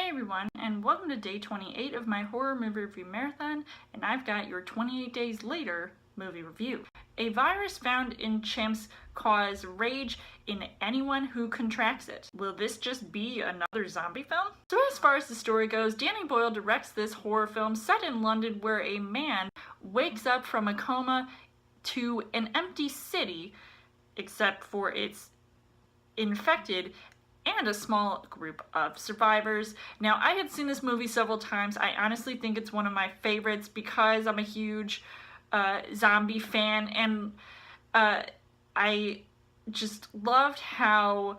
Hey everyone, and welcome to day 28 of my horror movie review marathon, and I've got your 28 days later movie review. A virus found in chimps cause rage in anyone who contracts it. Will this just be another zombie film? So as far as the story goes, Danny Boyle directs this horror film set in London where a man wakes up from a coma to an empty city, except for its infected and a small group of survivors. Now, I had seen this movie several times. I honestly think it's one of my favorites because I'm a huge zombie fan, and I just loved how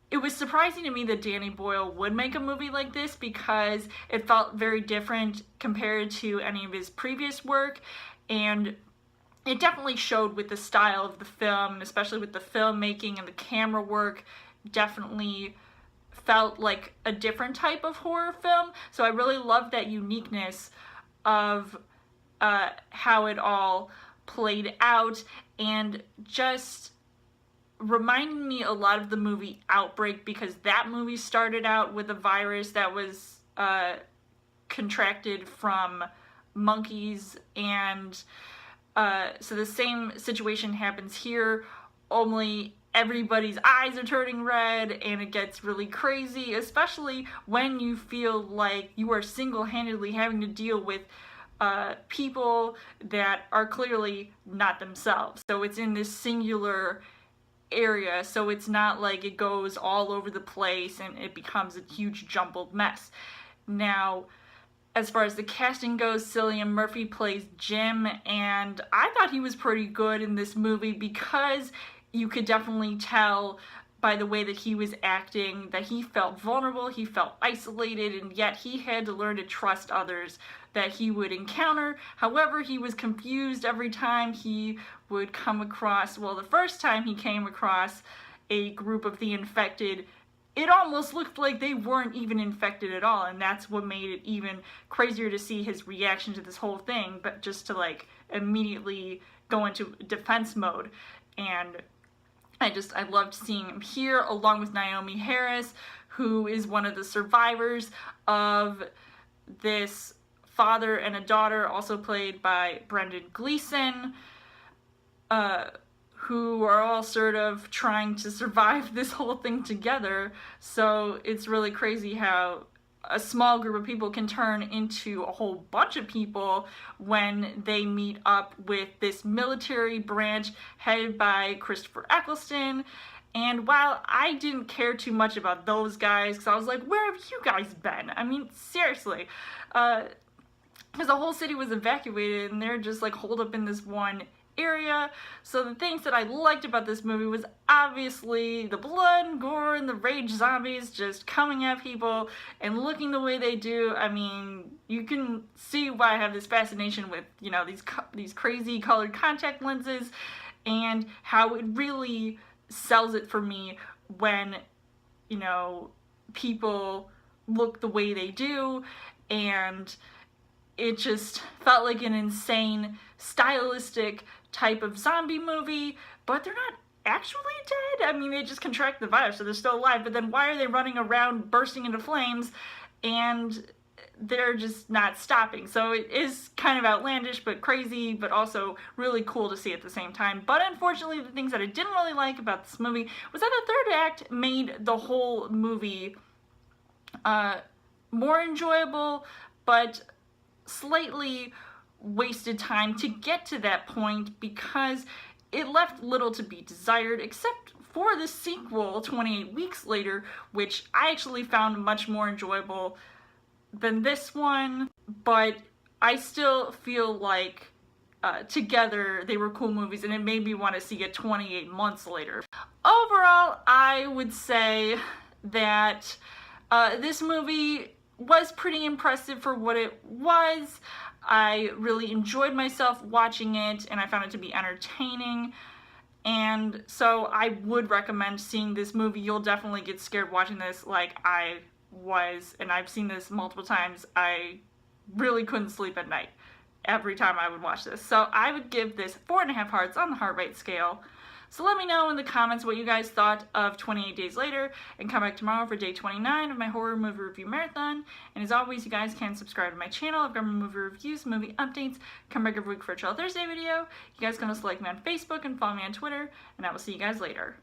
it was surprising to me that Danny Boyle would make a movie like this because it felt very different compared to any of his previous work, and it definitely showed with the style of the film, especially with the filmmaking and the camera work. Definitely felt like a different type of horror film, so I really loved that uniqueness of how it all played out, and just reminded me a lot of the movie Outbreak, because that movie started out with a virus that was contracted from monkeys, and so the same situation happens here, only everybody's eyes are turning red and it gets really crazy, especially when you feel like you are single-handedly having to deal with people that are clearly not themselves. So it's in this singular area, so it's not like it goes all over the place and it becomes a huge jumbled mess. Now, as far as the casting goes, Cillian Murphy plays Jim, and I thought he was pretty good in this movie because you could definitely tell by the way that he was acting that he felt vulnerable, he felt isolated, and yet he had to learn to trust others that he would encounter. However, he was confused every time he would come across, well, the first time he came across a group of the infected, it almost looked like they weren't even infected at all, and that's what made it even crazier to see his reaction to this whole thing, but just to like immediately go into defense mode. And I loved seeing him here, along with Naomi Harris, who is one of the survivors of this father and a daughter, also played by Brendan Gleeson, who are all sort of trying to survive this whole thing together. So it's really crazy how a small group of people can turn into a whole bunch of people when they meet up with this military branch headed by Christopher Eccleston. And while I didn't care too much about those guys, because I was like, where have you guys been? I mean, seriously. Because the whole city was evacuated and they're just like holed up in this one area. So the things that I liked about this movie was obviously the blood and gore and the rage zombies just coming at people and looking the way they do. I mean, you can see why I have this fascination with, you know, these crazy colored contact lenses, and how it really sells it for me when, you know, people look the way they do. And it just felt like an insane stylistic type of zombie movie, but they're not actually dead. I mean, they just contract the virus, so they're still alive, but then why are they running around bursting into flames and they're just not stopping? So it is kind of outlandish but crazy, but also really cool to see at the same time. But unfortunately, the things that I didn't really like about this movie was that the third act made the whole movie more enjoyable, but slightly wasted time to get to that point, because it left little to be desired except for the sequel 28 weeks later, which I actually found much more enjoyable than this one. But I still feel like together they were cool movies, and it made me want to see it 28 months later. Overall, I would say that this movie was pretty impressive for what it was. I really enjoyed myself watching it, and I found it to be entertaining, and so I would recommend seeing this movie. You'll definitely get scared watching this like I was, and I've seen this multiple times. I really couldn't sleep at night every time I would watch this. So I would give this 4.5 hearts on the heart rate scale. So let me know in the comments what you guys thought of 28 Days Later, and come back tomorrow for day 29 of my horror movie review marathon. And as always, you guys can subscribe to my channel. I've got my movie reviews, movie updates, come back every week for a Chill Thursday video. You guys can also like me on Facebook and follow me on Twitter, and I will see you guys later.